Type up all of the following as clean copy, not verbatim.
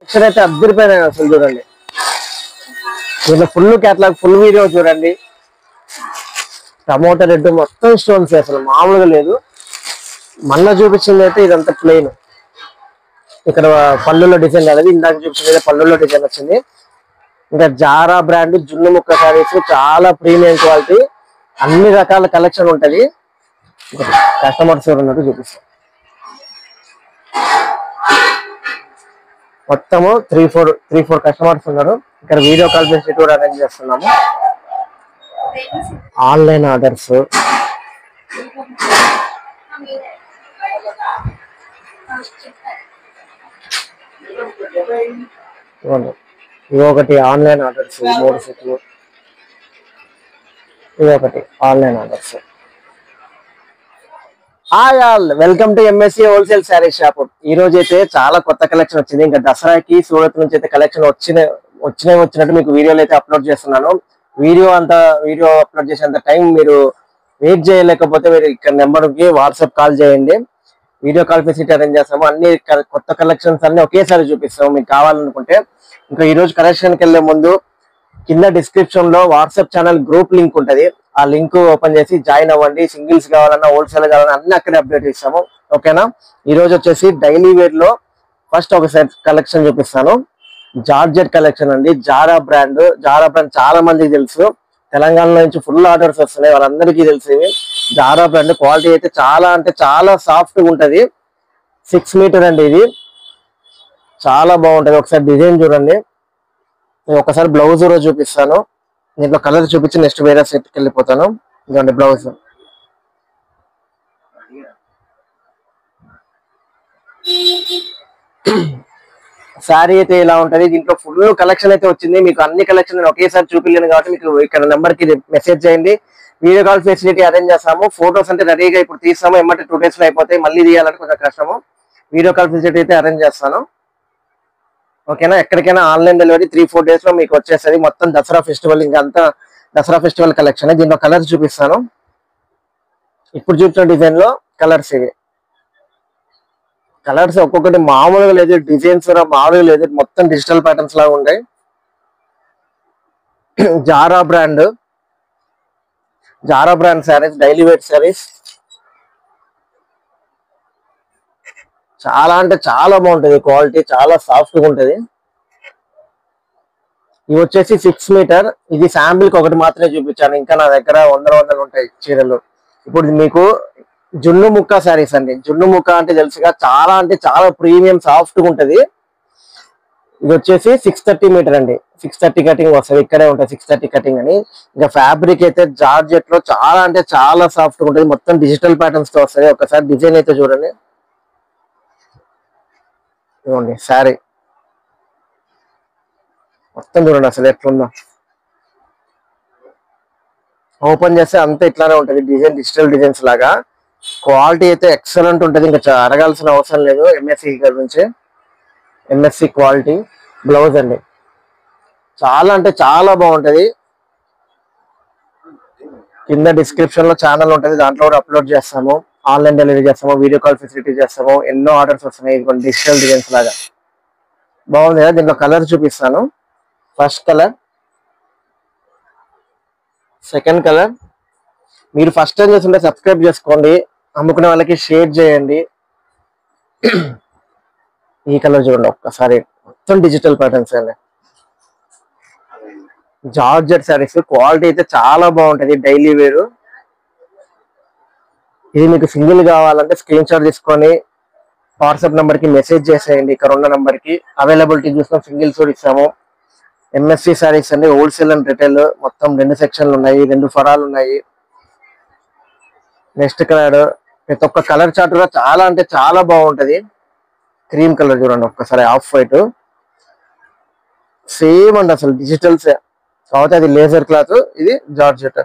అయితే అద్దరిపోయినాయి అసలు చూడండి. దీంట్లో ఫుల్ క్యాటలాగ్ ఫుల్ వీడియో చూడండి. టమోటా రెడ్ మొత్తం స్టోన్స్ అసలు మామూలుగా లేదు. మళ్ళా చూపించింది అయితే ఇదంతా ప్లెయిన్. ఇక్కడ పళ్ళుల్లో డిజైన్ కాలేదు, ఇందాక చూపించింది పళ్ళుల్లో డిజైన్ వచ్చింది. ఇంకా జారా బ్రాండ్ జున్ను ముక్క సారీస్ చాలా ప్రీమియం క్వాలిటీ, అన్ని రకాల కలెక్షన్ ఉంటది. కస్టమర్స్ ఉన్నట్టు చూపిస్తాం. మొత్తము 3-4 కస్టమర్స్ ఉన్నారు. ఇక్కడ వీడియో కాల్ ఫెసిలిటీ కూడా అరేంజ్ చేస్తున్నాము. ఆన్లైన్ ఆర్డర్స్ ఇదొకటి ఆన్లైన్ ఆర్డర్స్ 3 సెట్లు, ఇదొకటి online orders. Hi all, welcome to MSc wholesale sari shop. ఈ రోజు అయితే చాలా కొత్త కలెక్షన్ వచ్చింది. ఇంకా దసరాకి సూరత్ నుంచి అయితే కలెక్షన్ వచ్చినట్టు మీకు వీడియోలు అయితే అప్లోడ్ చేస్తున్నాను. వీడియో అప్లోడ్ చేసేంత టైం మీరు వెయిట్ చేయలేకపోతే మీరు ఇక్కడ నెంబర్కి వాట్సాప్ కాల్ చేయండి. వీడియో కాల్ ఫెసిలిటీ అరేంజ్ చేస్తాము. అన్ని కొత్త కలెక్షన్స్ అన్ని ఒకేసారి చూపిస్తాము మీకు కావాలనుకుంటే. ఇంకా ఈ రోజు కలెక్షన్కి వెళ్లే ముందు కింద డిస్క్రిప్షన్ లో వాట్సాప్ ఛానల్ గ్రూప్ లింక్ ఉంటది. ఆ లింక్ ఓపెన్ చేసి జాయిన్ అవ్వండి. సింగిల్స్ కావాలన్నా హోల్సేల్ కావాలన్నా అన్ని అక్కడే అప్డేట్ ఇస్తాము. ఓకేనా? ఈ రోజు వచ్చేసి డైలీ వేర్ లో ఫస్ట్ ఒక సెట్ కలెక్షన్ చూపిస్తాను. జార్జెట్ కలెక్షన్ అండి. జారా బ్రాండ్ చాలా మందికి తెలుసు. తెలంగాణలో నుంచి ఫుల్ ఆర్డర్స్ వస్తున్నాయి, వాళ్ళందరికీ తెలిసి. జారా బ్రాండ్ క్వాలిటీ అయితే చాలా అంటే చాలా సాఫ్ట్ గా ఉంటది. 6 మీటర్ అండి, ఇది చాలా బాగుంటది. ఒకసారి డిజైన్ చూడండి. నేను ఒకసారి బ్లౌజ్ రోజు చూపిస్తాను. దీంట్లో కలర్ చూపించి నెక్స్ట్ వేరే సెట్కి వెళ్ళిపోతాను. ఇదండి బ్లౌజ్. శారీ అయితే ఇలా ఉంటది. దీంట్లో ఫుల్ కలెక్షన్ అయితే వచ్చింది. మీకు అన్ని కలెక్షన్ నేను ఒకేసారి చూపించలేను కాబట్టి మీకు ఇక్కడ నెంబర్ కి మెసేజ్ చేయండి. వీడియో కాల్ ఫెసిలిటీ అరేంజ్ చేస్తాము. ఫొటోస్ అంటే రెడీగా ఇప్పుడు తీస్తాము, ఏమంటే 2 days లో అయిపోతాయి. మళ్ళీ తీయాలంటే కొంచెం కష్టము. వీడియో కాల్ ఫెసిలిటీ అయితే అరేంజ్ చేస్తాను. ఓకేనా? ఎక్కడికైనా ఆన్లైన్ డెలివరీ 3-4 days లో మీకు వచ్చేస్తుంది. మొత్తం దసరా ఫెస్టివల్, ఇంకంతా దసరా ఫెస్టివల్ కలెక్షన్. దీంట్లో కలర్స్ చూపిస్తాను. ఇప్పుడు చూపించిన డిజైన్ లో కలర్స్ ఇవి. కలర్స్ ఒక్కొక్కటి మామూలుగా లేదు, డిజైన్స్ మామూలుగా లేదు, మొత్తం డిజిటల్ ప్యాటర్న్స్ లాగా ఉంటాయి. Zara brand saris, daily wear saris చాలా అంటే చాలా బాగుంటది. క్వాలిటీ చాలా సాఫ్ట్ గా ఉంటది. ఇవి వచ్చేసి 6 మీటర్. ఇది శాంపిల్ కి ఒకటి మాత్రమే చూపించాను, ఇంకా నా దగ్గర వందలు ఉంటాయి చీరలు. ఇప్పుడు మీకు జున్ను ముక్క శారీస్ అండి. జున్ను ముక్క అంటే తెలుసుగా, చాలా అంటే చాలా ప్రీమియం సాఫ్ట్ గా ఉంటది. ఇది వచ్చేసి 630 మీటర్ అండి. 630 కటింగ్ వస్తుంది, ఇక్కడే ఉంటుంది 630 కటింగ్ అని. ఇంకా ఫ్యాబ్రిక్ అయితే జార్జెట్ లో చాలా అంటే చాలా సాఫ్ట్ గా ఉంటుంది. మొత్తం డిజిటల్ ప్యాటర్న్స్ తో వస్తుంది. ఒకసారి డిజైన్ అయితే చూడండి. ఇవ్వండి శారీ మొత్తం చూడండి అసలు ఎట్లుందో. ఓపెన్ చేస్తే అంతా ఇట్లానే ఉంటది డిజైన్, డిజిటల్ డిజైన్స్ లాగా. క్వాలిటీ అయితే ఎక్సలెంట్ ఉంటది, ఇంకా అడగాల్సిన అవసరం లేదు. ఎంఎస్సి గురించి ఎంఎస్సి క్వాలిటీ. బ్లౌజ్ అండి, చాలా అంటే చాలా బాగుంటది. కింద డిస్క్రిప్షన్ లో ఛానల్ ఉంటది, దాంట్లో కూడా అప్లోడ్ చేస్తాము. ఆన్లైన్ డెలివరీ చేస్తాము, వీడియో కాల్ ఫెసిలిటీ చేస్తాము. ఎన్నో ఆర్డర్స్ వస్తున్నాయి. ఇది కొన్ని డిజిటల్ డిజైన్స్ లాగా బాగుంది కదా. దీంట్లో కలర్ చూపిస్తాను. First colour, second colour. మీరు ఫస్ట్ టైం చేస్తుంటే సబ్స్క్రైబ్ చేసుకోండి, అమ్ముకునే వాళ్ళకి షేర్ చేయండి. ఈ కలర్ చూడండి ఒక్కసారి, మొత్తం డిజిటల్ ప్యాటర్న్స్ అండి. జార్జెట్ శారీస్ క్వాలిటీ అయితే చాలా బాగుంటది. డైలీ వేరు. ఇది మీకు సింగిల్ కావాలంటే స్క్రీన్ షాట్ తీసుకొని వాట్సాప్ నెంబర్ కి మెసేజ్ చేసేయండి. ఇక్కడ ఉన్న నెంబర్ కి అవైలబిలిటీ చూస్తాం, సింగిల్స్ కూడా ఇస్తాము. ఎంఎస్సి శారీస్ అండి, హోల్సేల్ అండ్ రిటైల్. మొత్తం 2 సెక్షన్లు ఉన్నాయి, 2 ఫరాలు ఉన్నాయి. నెక్స్ట్ కలర్, ప్రతి ఒక్క కలర్ చార్ట్ కూడా చాలా అంటే చాలా బాగుంటది. క్రీమ్ కలర్ చూడండి ఒక్కసారి, ఆఫ్ వైట్ సేమ్ అండి అసలు డిజిటల్స్. కాకపోతే అది లేజర్ క్లాత్, ఇది జార్జెట్.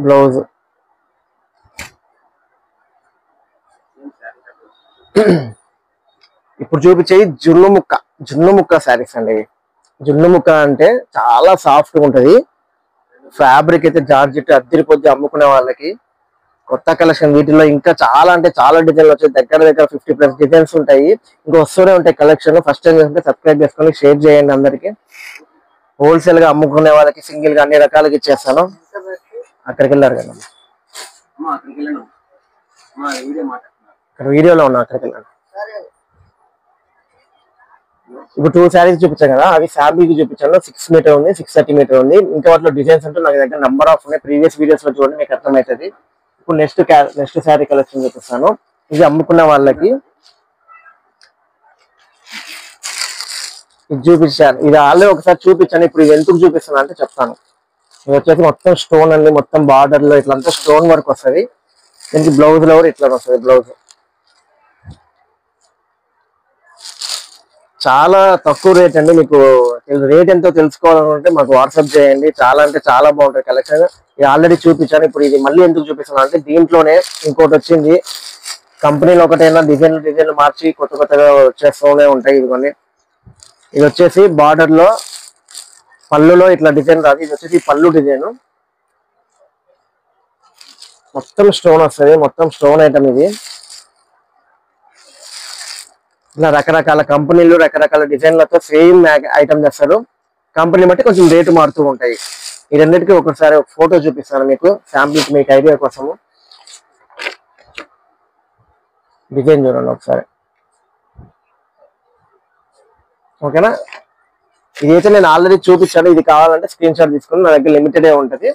బ్లౌజ్ ఇప్పుడు చూపించేది జున్ను ముక్క శారీస్ అండి. జున్ను ముక్క అంటే చాలా సాఫ్ట్ గా ఉంటది. ఫ్యాబ్రిక్ అయితే జార్జెట్ అద్దరిపోద్ది అమ్ముకునే వాళ్ళకి. కొత్త కలెక్షన్. వీటిలో ఇంకా చాలా అంటే చాలా డిజైన్లు వచ్చాయి. దగ్గర దగ్గర 50+ డిజైన్స్ ఉంటాయి. ఇంకా వస్తూనే ఉంటాయి కలెక్షన్. ఫస్ట్ టైం చేస్తే సబ్స్క్రైబ్ చేసుకొని షేర్ చేయండి అందరికి. హోల్సేల్ గా అమ్ముకునే వాళ్ళకి సింగిల్ గా అన్ని రకాలకి ఇచ్చేస్తాను. అక్కడికి వెళ్ళారు కదా, వీడియోలో ఉన్నా, అక్కడికి వెళ్ళాను. ఇప్పుడు 2 శారీస్ చూపించాను కదా, అవి శాంపిల్ కి చూపించాను. 6 మీటర్ ఉంది, 630 మీటర్ ఉంది. ఇంకా వాటిలో డిజైన్స్ అంటే నాకు దగ్గర నెంబర్ ఆఫ్ ఉన్నాయి. ప్రీవియస్ వీడియోస్ లో చూడండి, మీకు అర్థమవుతుంది. ఇప్పుడు నెక్స్ట్ శారీ కలెక్షన్ చూపిస్తాను. ఇది అమ్ముకున్న వాళ్ళకి ఇది చూపించాను. ఇది ఆల్రెడీ ఒకసారి చూపించాను. ఇప్పుడు ఇది ఎందుకు చూపిస్తాను అంటే చెప్తాను. ఇది వచ్చేసి మొత్తం స్టోన్ అండి, మొత్తం బార్డర్ లో ఇట్లంతా స్టోన్ వర్క్ వస్తుంది. దీనికి బ్లౌజ్ లో కూడా ఇట్లా వస్తుంది. బ్లౌజ్ చాలా తక్కువ రేట్ అండి. మీకు రేట్ ఎంతో తెలుసుకోవాలనుకుంటే మాకు వాట్సాప్ చేయండి. చాలా అంటే చాలా బాగుంటుంది కలెక్షన్. ఇది ఆల్రెడీ చూపించాను. ఇప్పుడు ఇది మళ్ళీ ఎందుకు చూపిస్తాను అంటే, దీంట్లోనే ఇంకోటి వచ్చింది. కంపెనీలో ఒకటైనా డిజైన్లు మార్చి కొత్త కొత్తగా వచ్చేస్తూనే ఉంటాయి. ఇదిగోండి, ఇది వచ్చేసి బార్డర్ లో పళ్ళులో ఇట్లా డిజైన్ రాదు. ఇది వచ్చేసి పళ్ళు డిజైన్, మొత్తం స్టోన్ వస్తుంది. మొత్తం స్టోన్ ఐటమ్ ఇది. ఇలా రకరకాల కంపెనీలు రకరకాల డిజైన్లతో సేమ్ ఐటమ్ చేస్తారు. కంపెనీ బట్టి కొంచెం రేటు మారుతూ ఉంటాయి. ఈ రెండింటికి ఒకసారి ఒక ఫోటో చూపిస్తాను మీకు శాంపిల్కి, మీకు ఐడియా కోసము. డిజైన్ చూడండి ఒకసారి, ఓకేనా. ఇదైతే నేను ఆల్రెడీ చూపించాను. ఇది కావాలంటే స్క్రీన్ షాట్ తీసుకుని, నా దగ్గర లిమిటెడే ఉంటుంది.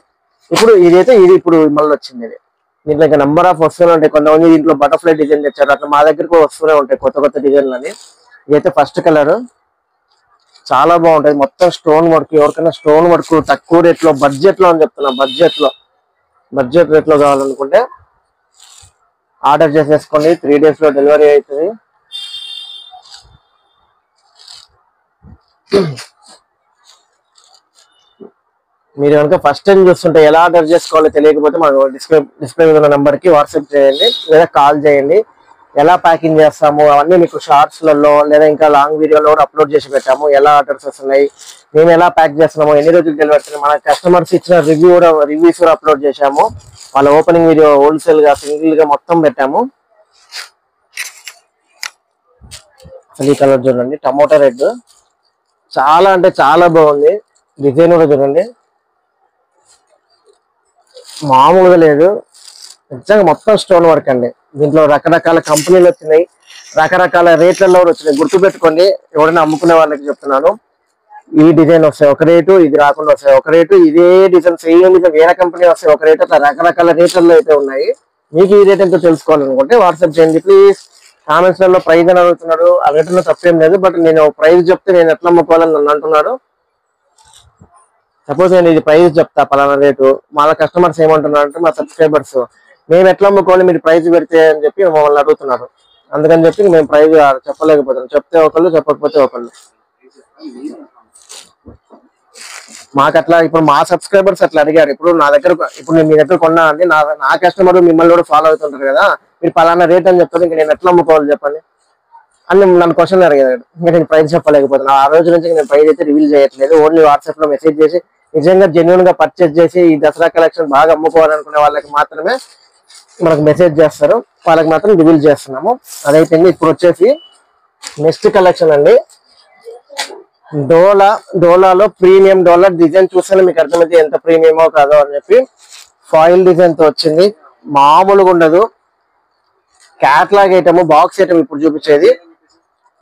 ఇప్పుడు ఇదైతే ఇది ఇప్పుడు మళ్ళీ వచ్చింది. ఇది దీంట్లో ఇంకా నెంబర్ ఆఫ్ వస్తూనే ఉంటాయి. కొంతమంది దీంట్లో బటర్ఫ్లై డిజైన్ తెచ్చారు. అట్లా మా దగ్గరకు వస్తూనే ఉంటాయి కొత్త కొత్త డిజైన్లు అని. ఇదైతే ఫస్ట్ కలర్, చాలా బాగుంటది. మొత్తం స్టోన్ వర్క్. ఎవరికైనా స్టోన్ వర్క్ తక్కువ రేట్ లో, బడ్జెట్ లో అని చెప్తున్నా, బడ్జెట్ రేట్ లో కావాలనుకుంటే ఆర్డర్ చేసేసుకోండి. 3 days లో డెలివరీ అవుతుంది. మీరు కనుక ఫస్ట్ టైం చూస్తుంటే ఎలా ఆర్డర్ చేసుకోవాలో తెలియకపోతే మాకు డిస్ప్లే మీద ఉన్న నెంబర్ కి వాట్సాప్ చేయండి, లేదా కాల్ చేయండి. ఎలా ప్యాకింగ్ చేస్తాము అవన్నీ మీకు షార్ట్స్లలో లేదా ఇంకా లాంగ్ వీడియోలో కూడా అప్లోడ్ చేసి పెట్టాము. ఎలా ఆర్డర్స్ వస్తున్నాయి, మేము ఎలా ప్యాక్ చేస్తున్నాము, ఎన్ని రోజులు డెలివరీ, మన కస్టమర్స్ ఇచ్చిన రివ్యూస్ కూడా అప్లోడ్ చేశాము. వాళ్ళ ఓపెనింగ్ వీడియో హోల్సేల్ గా సింగిల్ గా మొత్తం పెట్టాము. అసలు ఈ కలర్ చూడండి, టమోటా రెడ్, చాలా అంటే చాలా బాగుంది. డిజైన్ కూడా చూడండి, మామూలుగా లేదు. నిజంగా మొత్తం స్టోన్ వర్క్ అండి. దీంట్లో రకరకాల కంపెనీలు వచ్చినాయి, రకరకాల రేట్లలో వచ్చినాయి. గుర్తుపెట్టుకోండి, ఎవరైనా అమ్ముకునే వాళ్ళకి చెప్తున్నాను. ఈ డిజైన్ వస్తాయి ఒక రేటు, ఇది రాకుండా వస్తాయి ఒక రేటు, ఇదే డిజైన్ సేమ్ డిజైన్ వేరే కంపెనీ వస్తాయి ఒక రేటు. అట్లా రకరకాల రేట్లలో అయితే ఉన్నాయి. మీకు ఈ రేట్ ఎంతో తెలుసుకోవాలనుకుంటే వాట్సాప్ చేయండి ప్లీజ్. కామెంట్స్ లలో ప్రైజ్ అని అడుగుతున్నాడు, ఆ రేట్లో తప్పేం లేదు. బట్ నేను ప్రైజ్ చెప్తే నేను ఎట్లా అమ్ముకోవాలని నన్ను అంటున్నాడు. సపోజ్ నేను ఇది ప్రైస్ చెప్తా పలానా రేటు, వాళ్ళ కస్టమర్స్ ఏమంటున్నారు అంటే, మా సబ్స్క్రైబర్స్ మేము ఎట్లా అమ్ముకోవాలి మీరు ప్రైస్ పెడితే అని చెప్పి మమ్మల్ని అడుగుతున్నారు. అందుకని చెప్పి మేము ప్రైస్ చెప్పలేకపోతున్నాం. చెప్తే ఒకళ్ళు, చెప్పకపోతే ఒకళ్ళు. మాకు అట్లా ఇప్పుడు మా సబ్స్క్రైబర్స్ అట్లా అడిగారు. ఇప్పుడు నా దగ్గర, ఇప్పుడు నేను మీ దగ్గర కొన్నా అండి, నా కస్టమర్ మిమ్మల్ని కూడా ఫాలో అవుతుంటారు కదా, మీరు పలానా రేట్ అని చెప్తారు, ఇంకా నేను ఎట్లా అమ్ముకోవాలి చెప్పండి అని నన్ను క్వశ్చన్ అడిగాడు. ఇంకా నేను ప్రైస్ చెప్పలేకపోతున్నాను. ఆ రోజు నుంచి నేను ప్రైస్ అయితే రివీల్ చేయట్లేదు. ఓన్లీ వాట్సాప్ లో మెసేజ్ చేసి నిజంగా జెన్యున్ గా పర్చేస్ చేసి ఈ దసరా కలెక్షన్ బాగా అమ్ముకోవాలనుకునే వాళ్ళకి మాత్రమే మనకు మెసేజ్ చేస్తారు, వాళ్ళకి మాత్రం రివీల్ చేస్తున్నాము. అదైతే ఇప్పుడు వచ్చేసి నెక్స్ట్ కలెక్షన్ అండి. డోలాలో ప్రీమియం డోలా డిజైన్ చూస్తేనే మీకు అర్థమైతే ఎంత ప్రీమియమో కాదో అని చెప్పి. ఫాయిల్ డిజైన్ తో వచ్చింది, మామూలుగా ఉండదు. క్యాట్లాగ్ ఐటమ్, బాక్స్ ఐటమ్ ఇప్పుడు చూపించేది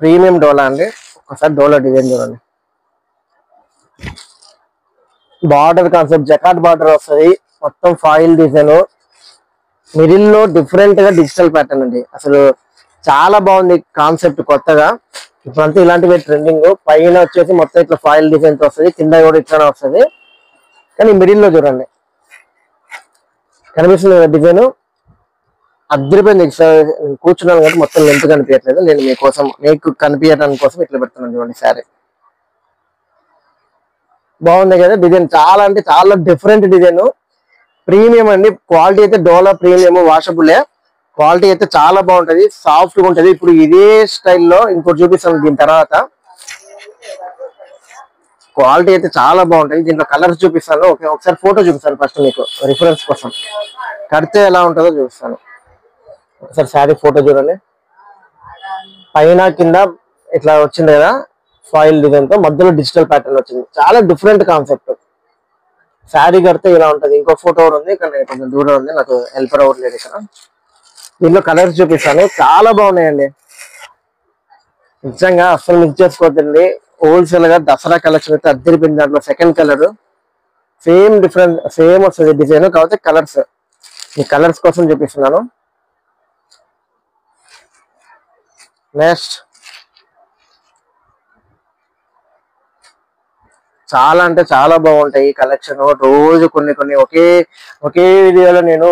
ప్రీమియం డోలా అండి. ఒకసారి డోలా డిజైన్ చూడండి. బార్డర్ కాన్సెప్ట్ జకాట్ బార్డర్ వస్తుంది, మొత్తం ఫాయిల్ డిజైన్, మిడిల్ లో డిఫరెంట్ గా డిజిటల్ ప్యాటర్న్ అండి. అసలు చాలా బాగుంది కాన్సెప్ట్ కొత్తగా. ఇప్పుడంతా ఇలాంటివి ట్రెండింగ్. పైన వచ్చేసి మొత్తం ఇట్లా ఫాయిల్ డిజైన్ తో వస్తుంది, కింద కూడా ఇట్లానే వస్తుంది. కానీ మిడిల్ లో చూడండి, కనిపిస్తుంది కదా డిజైన్, అద్దరిపోయింది. కూర్చున్నాను కాబట్టి మొత్తం లెంత్ కనిపించట్లేదు. నేను మీకోసం, మీకు కనిపించడానికి కోసం ఇట్లా పెడుతున్నాను చూడండి. శారీ బాగుంది కదా డిజైన్, చాలా అంటే చాలా డిఫరెంట్ డిజైన్. ప్రీమియం అండి, క్వాలిటీ అయితే డోలా ప్రీమియం వాషబులే. క్వాలిటీ అయితే చాలా బాగుంటది, సాఫ్ట్ గా ఉంటది. ఇప్పుడు ఇదే స్టైల్లో ఇంకోటి చూపిస్తాను దీని తర్వాత. క్వాలిటీ అయితే చాలా బాగుంటది. దీంట్లో కలర్స్ చూపిస్తాను. ఒకసారి ఫోటో చూపిస్తాను ఫస్ట్ మీకు రిఫరెన్స్ కోసం. కడితే ఎలా ఉంటుందో చూపిస్తాను. ఒకసారి శారీ ఫోటో చూడండి. పైన కింద ఇట్లా వచ్చింది కదా ఫాయిల్ డిజైన్ తో, మధ్యలో డిజిటల్ ప్యాటర్న్ వచ్చింది. చాలా డిఫరెంట్ కాన్సెప్ట్. శారీ కడితే ఇలా ఉంటది. ఇంకో ఫోటో కూడా ఉంది, కానీ కొంచెం దూరం ఉంది, నాకు హెల్పర్ ఎవరు లేదు ఇక్కడ. దీనిలో కలర్స్ చూపిస్తాను, చాలా బాగున్నాయండి. నిజంగా అసలు మిస్ చేసుకోవద్దండి. హోల్సేల్ గా దసరా కలెక్షన్ అయితే అద్దరిపోయింది. దాంట్లో second colour same different same వస్తుంది డిజైన్, కాకపోతే కలర్స్. ఈ కలర్స్ కోసం చూపిస్తున్నాను. నెక్స్ట్ చాలా అంటే చాలా బాగుంటాయి ఈ కలెక్షన్. రోజు కొన్ని కొన్ని ఒకే వీడియోలో నేను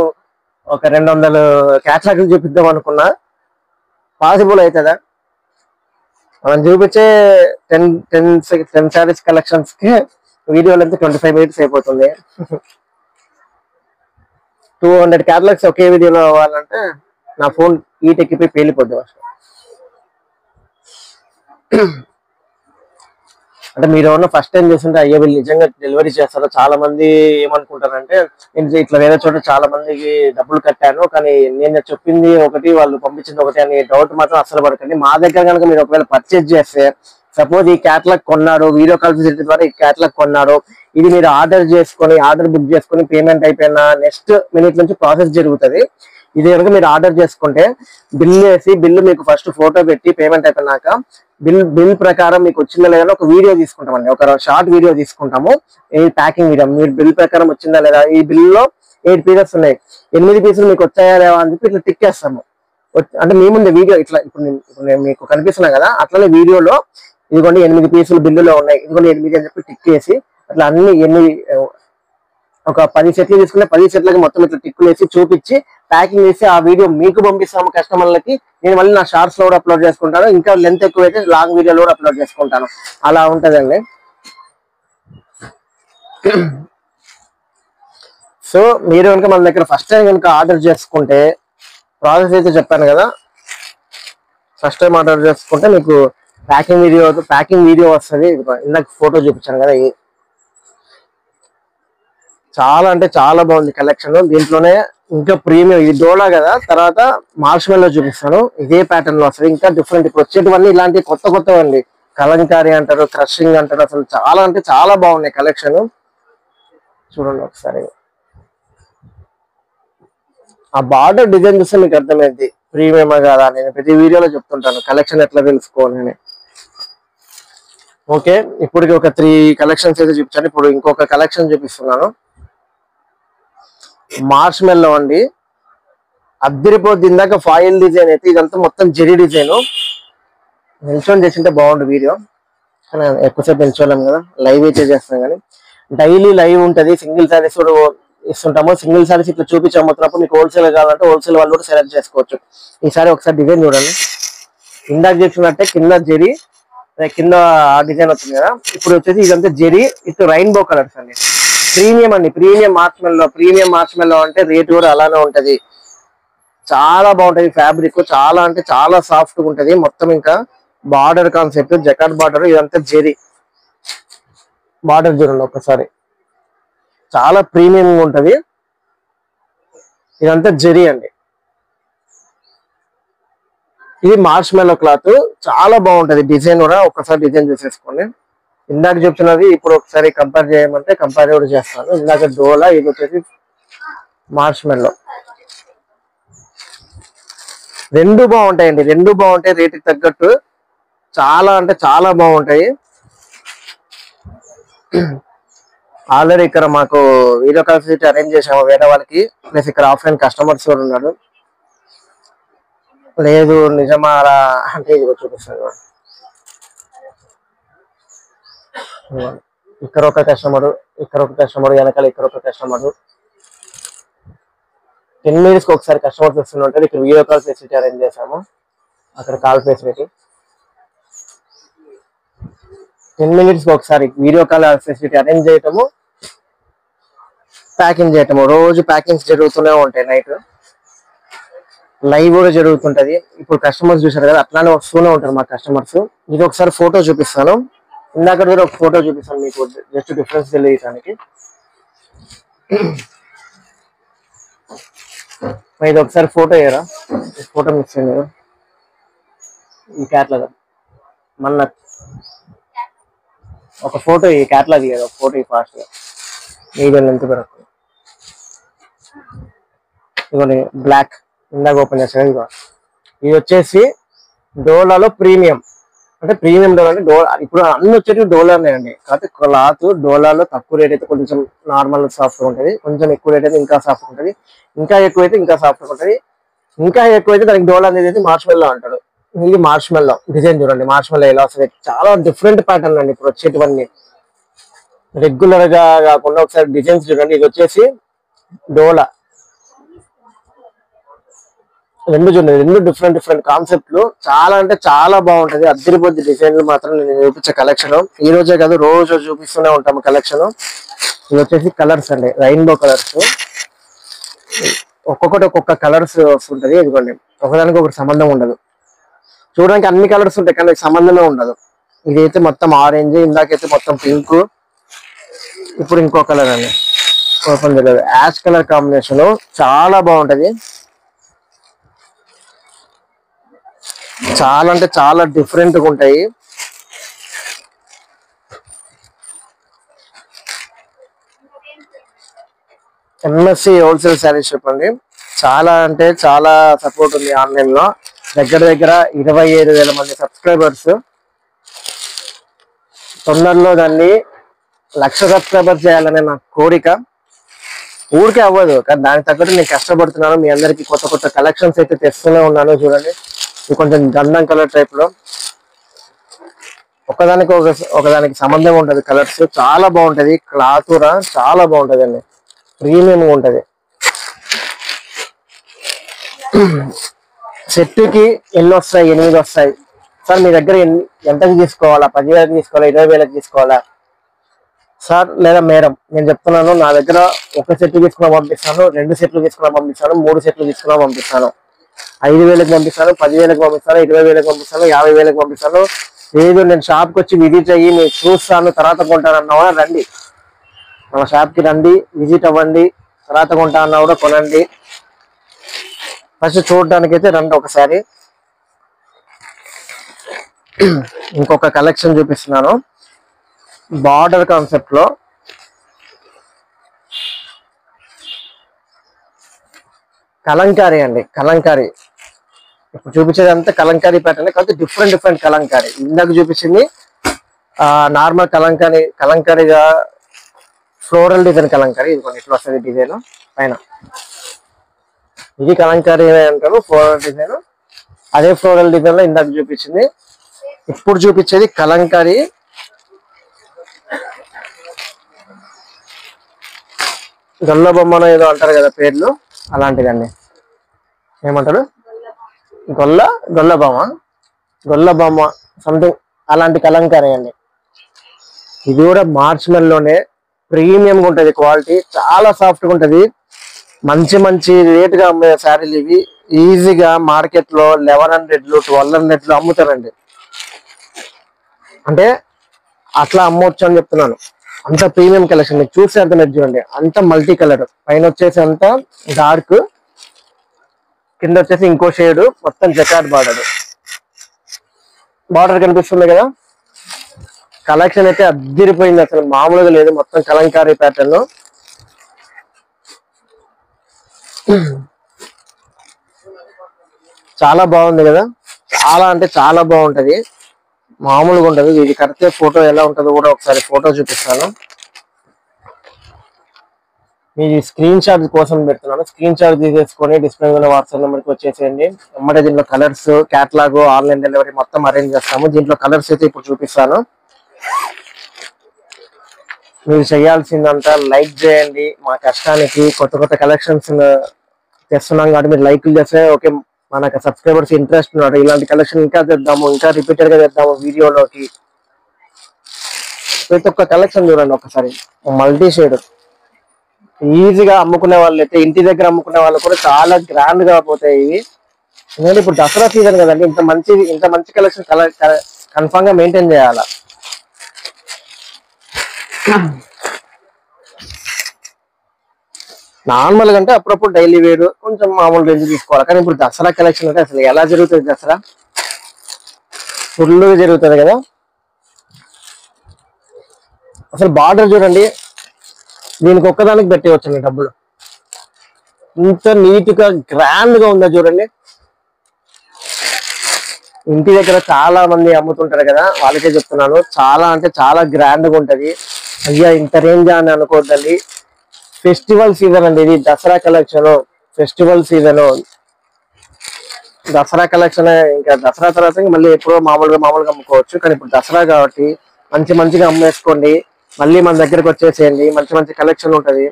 ఒక 200 క్యాటలాగ్లు చూపిద్దాం అనుకున్నా. పాసిబుల్ అవుతుందా? మనం చూపించే 10 శారీస్ కలెక్షన్స్ కి వీడియోలో అయితే 25 మినిట్స్ అయిపోతుంది. 200 క్యాటలాగ్స్ ఒకే వీడియోలో అవ్వాలంటే నా ఫోన్ హీట్ ఎక్కిపోయి పేలిపోద్ది అసలు. అంటే మీరు ఎవరన్నా ఫస్ట్ టైం చేస్తుంటే అయ్యో వీళ్ళు నిజంగా డెలివరీ చేస్తారో, చాలా మంది ఏమనుకుంటారంటే నేను ఇట్లా వేరే చోట చాలా మందికి డబ్బులు కట్టాను కానీ నేను చెప్పింది ఒకటి వాళ్ళు పంపించింది ఒకటి అని డౌట్ మాత్రం అసలు పడకండి. మా దగ్గర కనుక మీరు ఒకవేళ పర్చేజ్ చేస్తే, సపోజ్ ఈ క్యాటలాగ్ కొన్నారు, వీడియో కాల్ ఫెసిలిటీ ద్వారా ఈ క్యాటలాగ్ కొన్నారు, ఇది మీరు ఆర్డర్ బుక్ చేసుకొని పేమెంట్ అయిపోయిన నెక్స్ట్ మినిట్ నుంచి ప్రాసెస్ జరుగుతుంది. ఇది కనుక మీరు ఆర్డర్ చేసుకుంటే బిల్లు మీకు ఫస్ట్ ఫోటో పెట్టి పేమెంట్ అయిపోయినాక బిల్ ప్రకారం మీకు వచ్చిందా లేదా ఒక వీడియో తీసుకుంటామండి. ఒక షార్ట్ వీడియో తీసుకుంటాము, ఈ ప్యాకింగ్ వీడియో. మీరు బిల్ ప్రకారం వచ్చిందా లేదా, ఈ బిల్లో 8 పీసెస్ ఉన్నాయి, 8 పీసులు మీకు వచ్చాయా లేవా అని చెప్పి ఇట్లా టిక్ చేస్తాము. అంటే మీ ముందు వీడియో ఇట్లా ఇప్పుడు నేను మీకు కనిపిస్తున్నా కదా, అట్లనే వీడియోలో ఇదిగోండి 8 పీసులు బిల్లులో ఉన్నాయి, ఇదిగోండి 8 అని చెప్పి టిక్ చేసి అట్లా అన్ని ఒక 10 సెట్లు తీసుకుంటే 10 సెట్లకి మొత్తం ఇట్లా టిక్కులు వేసి చూపించి ప్యాకింగ్ చేసి ఆ వీడియో మీకు పంపిస్తాము కస్టమర్లకి. నేను మళ్ళీ నా షార్ట్స్ లో కూడా అప్లోడ్ చేసుకుంటాను. ఇంకా లెంత్ ఎక్కువైతే లాంగ్ వీడియోలో కూడా అప్లోడ్ చేసుకుంటాను. అలా ఉంటదండి. సో మీరు కనుక మన దగ్గర ఫస్ట్ టైం కనుక ఆర్డర్ చేసుకుంటే, ప్రాసెస్ అయితే చెప్పాను కదా, ఫస్ట్ టైం ఆర్డర్ చేసుకుంటే మీకు ప్యాకింగ్ వీడియో వస్తుంది. ఇందాక ఫోటో చూపించాను కదా, చాలా అంటే చాలా బాగుంది కలెక్షన్. దీంట్లోనే ఇంకా ప్రీమియం, ఇది డోలా కదా, తర్వాత మార్ష్మెల్లో చూపిస్తాను. ఇదే ప్యాటర్న్ లో వస్తుంది, ఇంకా డిఫరెంట్. ఇప్పుడు వచ్చేటివన్నీ ఇలాంటి కొత్తవండి. కలంకారీ అంటారు, క్రషింగ్ అంటారు, అసలు చాలా అంటే చాలా బాగున్నాయి కలెక్షన్. చూడండి ఒకసారి, ఆ బార్డర్ డిజైన్ చూస్తే మీకు అర్థమైంది ప్రీమియమా కదా. నేను ప్రతి వీడియోలో చెప్తుంటాను కలెక్షన్ ఎట్లా తెలుసుకోవాలని. ఓకే, ఇప్పటికి ఒక 3 కలెక్షన్స్ అయితే చూపించాను. ఇప్పుడు ఇంకొక కలెక్షన్ చూపిస్తున్నాను. మార్ష్మెల్లో అండి, అద్దరిపోద్ది. ఇందాక ఫాయిల్ డిజైన్ అయితే, ఇదంతా మొత్తం జెరీ డిజైన్. నిల్చొని చేసింటే బాగుండు వీడియో, కానీ ఎక్కువసేపు నిల్చోలేము కదా, లైవ్ అయితే చేస్తాం. కానీ డైలీ లైవ్ ఉంటుంది. సింగిల్ శారీస్ కూడా ఇస్తుంటాము. సింగిల్ శారీస్ ఇట్లా చూపించబోతున్నప్పుడు మీకు హోల్సేల్ కావాలంటే హోల్సేల్ వాళ్ళు కూడా సెలెక్ట్ చేసుకోవచ్చు. ఈసారి ఒకసారి డిజైన్ చూడండి. ఇందాక చెప్పినట్టే కింద జెరీ, కింద ఆ డిజైన్ వచ్చింది కదా. ఇప్పుడు వచ్చేసి ఇదంతా జెరీ విత్ రెయిన్బో కలర్స్ అండి. ప్రీమియం అండి, ప్రీమియం మార్ష్మెల్లో అంటే రేట్ కూడా అలానే ఉంటది. చాలా బాగుంటది ఫ్యాబ్రిక్, చాలా అంటే చాలా సాఫ్ట్ గా ఉంటది. మొత్తం ఇంకా బార్డర్ కాన్సెప్ట్, జకార్డ్ బార్డర్, ఇదంతా జెరీ బార్డర్ చూడండి ఒకసారి, చాలా ప్రీమియం ఉంటది. ఇదంతా జెరీ అండి. ఇది మార్ష్మెల్లో క్లాత్, చాలా బాగుంటది. డిజైన్ కూడా ఒకసారి డిజైన్ చూసేసుకోండి. ఇందాక చెప్తున్నది ఇప్పుడు ఒకసారి కంపేర్ చేయమంటే కంపేర్ కూడా చేస్తాను. ఇందాక డోలా, ఇది వచ్చేసి మార్ష్మెల్లో. రెండు బాగుంటాయండి, రెండు బాగుంటాయి. రేటుకి తగ్గట్టు చాలా అంటే చాలా బాగుంటాయి. ఆల్రెడీ ఇక్కడ మాకు వీడియో కాల్ ఫెసిలిటీ అరేంజ్ చేసాము వేరే వాళ్ళకి, ప్లస్ ఇక్కడ ఆఫ్లైన్ కస్టమర్స్ కూడా ఉన్నారు. లేదు నిజమా అంటే ఇది చూపిస్తాను. ఇక్కడ ఒక కస్టమర్, వెనకాల ఇక్కడ ఒక కస్టమర్. 10 మినిట్స్కి ఒకసారి కస్టమర్స్ వస్తుంటే ఇక్కడ వీడియో కాల్ ఫెసిలిటీ అరేంజ్ చేసాము. అక్కడ కాల్ ఫెసిలిటీ 10 మినిట్స్కి ఒకసారి వీడియో కాల్ ఫెసిలిటీ అరేంజ్ చేయటము, ప్యాకింగ్ చేయటము. రోజు ప్యాకింగ్స్ జరుగుతూనే ఉంటాయి. నైట్ లైవ్ కూడా జరుగుతుంటది. ఇప్పుడు కస్టమర్స్ చూసారు కదా, అట్లానే వస్తూనే ఉంటారు మా కస్టమర్స్. ఇది ఒకసారి ఫోటో చూపిస్తాను. ఇందాక కూడా ఒక ఫోటో చూపిస్తాను మీకు, జస్ట్ డిఫరెన్స్ తెలియడానికి. ఇది ఒకసారి ఫోటో వేయరా, ఫోటో మిస్ అయింది కదా ఈ క్యాట్లాగ్. మన ఒక ఫోటో ఈ క్యాట్లాగ్ లేదు, ఒక ఫోటో ఫాస్ట్ గా మీడియం లెంత్ వరకు. ఇదిగోండి బ్లాక్, ఇందాక ఓపెన్ చేసాను. ఇదిగో ఇది వచ్చేసి డోలాలో ప్రీమియం, అంటే ప్రీమియం డోలా అంటే ఇప్పుడు అన్ని వచ్చేటివి డోలానే అండి. కాకపోతే క్లాత్ డోలాలో తక్కువ రేట్ అయితే కొంచెం నార్మల్ సాఫ్ట్ ఉంటుంది, కొంచెం ఎక్కువ రేట్ అయితే ఇంకా సాఫ్ట్ ఉంటుంది, ఇంకా ఎక్కువ అయితే ఇంకా సాఫ్ట్ ఉంటుంది, ఇంకా ఎక్కువైతే దానికి డోలా అనేది మార్ష్మెల్లో అంటాడు. ఇది మార్ష్మెల్లో డిజైన్ చూడండి, మార్ష్మెల్లో ఎలా వస్తుంది, చాలా డిఫరెంట్ ప్యాటర్న్ అండి ఇప్పుడు వచ్చేటివన్నీ. రెగ్యులర్ గా కాకుండా ఒకసారి డిజైన్స్ చూడండి. ఇది వచ్చేసి డోలా, రెండు చూడండి, రెండు డిఫరెంట్ డిఫరెంట్ కాన్సెప్ట్లు, చాలా అంటే చాలా బాగుంటది. అద్దరిపోద్ది డిజైన్లు మాత్రం నేను చూపించే కలెక్షన్ ఈ రోజే కాదు, రోజు చూపిస్తూనే ఉంటాము కలెక్షన్. ఇది వచ్చేసి కలర్స్ అండి, రెయిన్బో కలర్స్, ఒక్కొక్కటి ఒక్కొక్క కలర్స్ వస్తుంటది. ఇదిగోండి ఒకదానికి ఒకటి సంబంధం ఉండదు, చూడడానికి అన్ని కలర్స్ ఉంటాయి కానీ సంబంధమే ఉండదు. ఇదైతే మొత్తం ఆరెంజ్, ఇందాకైతే మొత్తం పింక్, ఇప్పుడు ఇంకో కలర్ అండి ఓపెన్ చేయలేదు, యాష్ కలర్ కాంబినేషన్ చాలా బాగుంటది. చాలా అంటే చాలా డిఫరెంట్ గా ఉంటాయి. ఎంఎస్సి హోల్సేల్ శారీస్ చెప్పండి, చాలా అంటే చాలా సపోర్ట్ ఉంది ఆన్లైన్ లో. దగ్గర దగ్గర 25,000 మంది సబ్స్క్రైబర్స్. తొందరలో దాన్ని 1,00,000 సబ్స్క్రైబర్స్ చేయాలనే నా కోరిక. ఊరికే అవ్వదు కానీ దానికి తగ్గట్టు నేను కష్టపడుతున్నాను. మీ అందరికి కొత్త కొత్త కలెక్షన్స్ అయితే తెస్తూనే ఉన్నాను. చూడండి ఇది కొంచెం గంధం కలర్ టైప్ లో, ఒకదానికి సంబంధం ఉంటది. కలర్స్ చాలా బాగుంటది, క్లాత్ కూడా చాలా బాగుంటది అండి, ప్రీమియం ఉంటది. సెట్కి ఎన్ని వస్తాయి, 8 వస్తాయి సార్. మీ దగ్గర ఎంతకి తీసుకోవాలా, 10,000కి తీసుకోవాలా, 20,000కి తీసుకోవాలా సార్ లేదా మేడం? నేను చెప్తున్నాను, నా దగ్గర ఒక సెట్ తీసుకున్నా పంపిస్తాను, 2 సెట్లు తీసుకున్నా పంపిస్తాను, 3 సెట్లు తీసుకున్నా పంపిస్తాను. 5,000కి పంపిస్తాను, 10,000కి పంపిస్తాను, 20,000కి పంపిస్తాను, 50,000కి పంపిస్తాను. లేదు నేను షాప్కి వచ్చి విజిట్ అయ్యి నేను చూస్తాను తర్వాత కొంటాను అన్నా కూడా రండి, మన షాప్కి రండి, విజిట్ అవ్వండి, తర్వాత కొంటా అన్నా కూడా కొనండి. ఫస్ట్ చూడడానికి అయితే రండి ఒకసారి. ఇంకొక కలెక్షన్ చూపిస్తున్నాను, బార్డర్ కాన్సెప్ట్ లో కలంకారీ అండి. కలంకారీ ఇప్పుడు చూపించేది అంతా కలంకారీ ప్యాటర్న్, కాకపోతే డిఫరెంట్ డిఫరెంట్ కలంకారీ. ఇందాక చూపించింది నార్మల్ కలంకారీగా ఫ్లోరల్ డిజైన్ కలంకారీ. ఇది కొన్ని ఇట్లా వస్తుంది డిజైన్ పైన, ఇది కలంకారీ అంటారు ఫ్లోరల్ డిజైన్. అదే ఫ్లోరల్ డిజైన్ లో ఇందాక చూపించింది. ఇప్పుడు చూపించేది కలంకారీ గొల్ల బొమ్మను ఏదో అంటారు కదా పేర్లు, అలాంటిదండి. ఏమంటారు, గొల్ల బొమ్మ సంథింగ్ అలాంటి కలంకారీ అండి. ఇది కూడా మార్చ్మెల్లోనే ప్రీమియంగా ఉంటుంది, క్వాలిటీ చాలా సాఫ్ట్గా ఉంటుంది. మంచి మంచి రేటుగా అమ్మే శారీలు ఇవి. ఈజీగా మార్కెట్ లో 1100, 1200 అమ్ముతారండి. అంటే అట్లా అమ్మవచ్చు అని చెప్తున్నాను. అంత ప్రీమియం కలెక్షన్ మీకు చూస్తే అర్థమైంది. చూడండి అంత మల్టీ కలర్, పైన వచ్చేసి అంత డార్క్, కింద వచ్చేసి ఇంకో షేడ్, మొత్తం జకార్డ్ బార్డర్ కనిపిస్తుంది కదా. కలెక్షన్ అయితే అద్దిరిపోయింది, అసలు మామూలుగా లేదు. మొత్తం కలంకారీ ప్యాటర్న్, చాలా బాగుంది కదా. చాలా అంటే చాలా బాగుంటది, మామూలుగా ఉంటది. ఇది కడితే ఫోటో ఎలా ఉంటుందో కూడా ఒకసారి ఫోటో చూపిస్తాను. మీ స్క్రీన్ షాట్ కోసం పెడుతున్నాను, స్క్రీన్ షాట్ తీసేసుకొని డిస్ప్లే ఉన్న వాట్సాప్ నెంబర్కి వచ్చేసేయండి. ఎమ్మటే దీంట్లో కలర్స్, క్యాటలాగ్, ఆన్లైన్ డెలివరీ మొత్తం అరేంజ్ చేస్తాము. దీంట్లో కలర్స్ అయితే ఇప్పుడు చూపిస్తాను. మీరు చేయాల్సిందంతా లైక్ చేయండి. మా కష్టానికి కొత్త కొత్త కలెక్షన్స్ తెస్తున్నాం కాబట్టి మీరు లైక్లు చేస్తే ఓకే, మనకు సబ్స్క్రైబర్స్ ఇంట్రెస్ట్ ఉన్నారు, ఇలాంటి కలెక్షన్ ఇంకా తెద్దాము, ఇంకా రిపీటెడ్ గా తెద్దాము వీడియోలోకి. ప్రతి ఒక్క కలెక్షన్ చూడండి ఒకసారి, మల్టీ షేడ్. ఈజీగా అమ్ముకునే వాళ్ళు అయితే, ఇంటి దగ్గర అమ్ముకునే వాళ్ళు కూడా చాలా గ్రాండ్ గా పోతాయి ఇవి. ఎందుకంటే ఇప్పుడు దసరా సీజన్ కదండి, ఇంత మంచి కలెక్షన్ కన్ఫామ్ గా మెయింటైన్ చేయాలా. నార్మల్ గా అంటే అప్పుడప్పుడు డైలీ వేర్ కొంచెం మామూలు రేంజ్ తీసుకోవాలి. కానీ ఇప్పుడు దసరా కలెక్షన్ అంటే అసలు ఎలా జరుగుతుంది, దసరా ఫుల్ జరుగుతుంది కదా. అసలు బార్డర్ చూడండి, దీనికి ఒక్కదానికి పెట్టేయచ్చు డబ్బులు. ఇంత నీట్ గా గ్రాండ్ గా ఉందా చూడండి. ఇంటి దగ్గర చాలా మంది అమ్ముతుంటారు కదా, వాళ్ళకే చెప్తున్నాను. చాలా అంటే చాలా గ్రాండ్ గా ఉంటది. అయ్యా ఇంత రేంజ్ అని అనుకోవద్దండి. ఫెస్టివల్ సీజన్ అండి ఇది, Dasara collection. Festival season Dasara collection. ఇంకా దసరా తర్వాత మళ్ళీ ఎప్పుడో మామూలుగా అమ్ముకోవచ్చు. కానీ ఇప్పుడు దసరా కాబట్టి మంచిగా అమ్మేసుకోండి. మళ్ళీ మన దగ్గరకు వచ్చేసేయండి, మంచి కలెక్షన్ ఉంటది.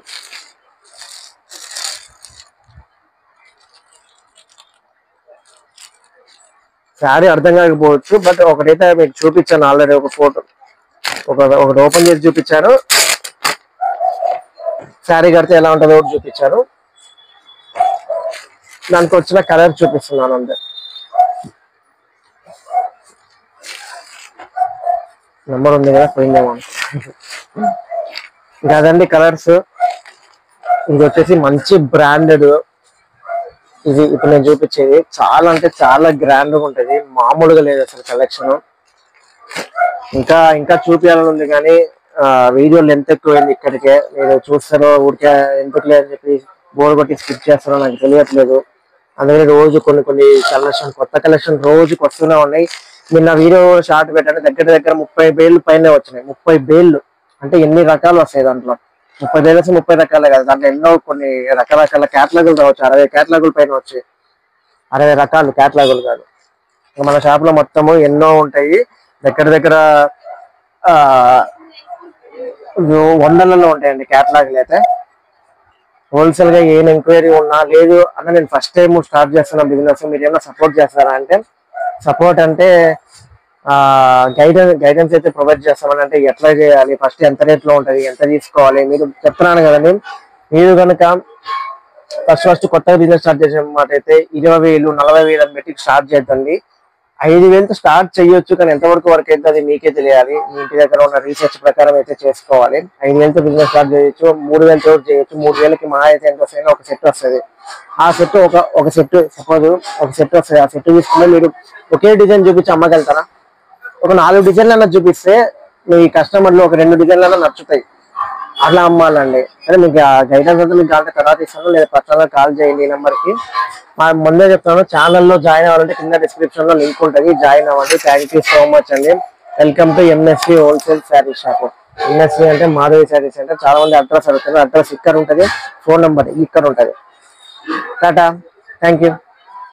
శారీ అర్థం కాకపోవచ్చు, బట్ ఒకటైతే మీకు చూపించాను ఆల్రెడీ. ఒక ఫోటో ఒకటి ఓపెన్ చేసి చూపించాను. శారీ కడితే ఎలా ఉంటుందో ఒకటి చూపించాను. దానికి వచ్చిన కలర్ చూపిస్తున్నాను అంతే. నెంబర్ ఉంది కదా, పోయిందేమో. అదండి కలర్స్. ఇది వచ్చేసి మంచి బ్రాండెడ్. ఇది ఇప్పుడు నేను చూపించేది చాలా అంటే చాలా గ్రాండ్ గా ఉంటది, మామూలుగా లేదు అసలు కలెక్షన్. ఇంకా చూపించాలని ఉంది కానీ వీడియో లెంత్ ఎక్కువైంది. ఇక్కడికే మీరు చూస్తారో ఊరికే ఎందుకు లేదని చెప్పి బోర్ కొట్టి స్కిప్ చేస్తారో నాకు తెలియట్లేదు. అందుకని రోజు కొన్ని కొత్త కలెక్షన్ రోజుకి వస్తూనే ఉన్నాయి. నిన్న వీడియో షార్ట్ పెట్టాను, దగ్గర 30 బేళ్ళు పైన వచ్చినాయి. 30 బేళ్ళు అంటే ఎన్ని రకాలు వస్తాయి దాంట్లో. 30 బేళ్ళు 30 రకాలే కదా, దాంట్లో ఎన్నో కొన్ని రకరకాల క్యాటలాగులు రావచ్చు. 60 క్యాటలాగులు పైన వచ్చాయి. 60 రకాలు క్యాటలాగులు కాదు. మన షాప్ లో మొత్తము ఎన్నో ఉంటాయి. దగ్గర వందలలో ఉంటాయండి క్యాటలాగులు అయితే. హోల్సేల్ గా ఏం ఎంక్వైరీ ఉన్నా లేదు అన్న, నేను ఫస్ట్ టైం స్టార్ట్ చేస్తున్న బిజినెస్, మీరు ఏమైనా సపోర్ట్ చేస్తారా అంటే, సపోర్ట్ అంటే గైడెన్స్ అయితే ప్రొవైడ్ చేస్తామని. అంటే ఎట్లా చేయాలి, ఫస్ట్ ఎంత రేట్ లో ఉంటది, ఎంత తీసుకోవాలి, మీరు చెప్తున్నాను కదండి. మీరు కనుక ఫస్ట్ కొత్తగా బిజినెస్ స్టార్ట్ చేసే మాట అయితే 20,000 40,000 అని పెట్టి స్టార్ట్ చేద్దండి. 5,000 స్టార్ట్ చేయొచ్చు, కానీ ఎంతవరకు వరకు అయితే అది మీకే తెలియాలి. మీ ఇంటి దగ్గర ఉన్న రీసెర్చ్ ప్రకారం అయితే చేసుకోవాలి. 5,000 బిజినెస్ స్టార్ట్ చేయొచ్చు, 3,000 చేయొచ్చు. 3,000కి మహా అయితే ఎంత వస్తుంది, ఒక సెట్ వస్తుంది. ఆ సెట్ ఒక సెట్ సపోజ్ ఒక సెట్ వస్తుంది. ఆ సెట్ తీసుకుంటే మీరు ఒకే డిజైన్ చూపించి అమ్మగలుగుతారా? ఒక 4 డిజైన్లు అన్నా చూపిస్తే మీ కస్టమర్లు ఒక 2 డిజైన్లు అన్నా నచ్చుతాయి. అట్లా అమ్మాలండి. అంటే మీకు గైడెన్స్ అంతా మీకు కావాలంటే తర్వాత ఇస్తాను, లేదా పర్సనల్ గా కాల్ చేయండి ఈ నెంబర్ కి. ముందే చెప్తాను, ఛానల్లో జాయిన్ అవ్వాలంటే కింద డిస్క్రిప్షన్ లో లింక్ ఉంటుంది, జాయిన్ అవ్వండి. థ్యాంక్ యూ సో మచ్ అండి. Welcome to MSc wholesale sari shop. MSc అంటే మాధవి శారీ సెంటర్. చాలా మంది అడ్రస్ అడుగుతారు. అడ్రస్ ఇక్కడ ఉంటుంది, ఫోన్ నెంబర్ ఇక్కడ ఉంటుంది. Tata, thank you.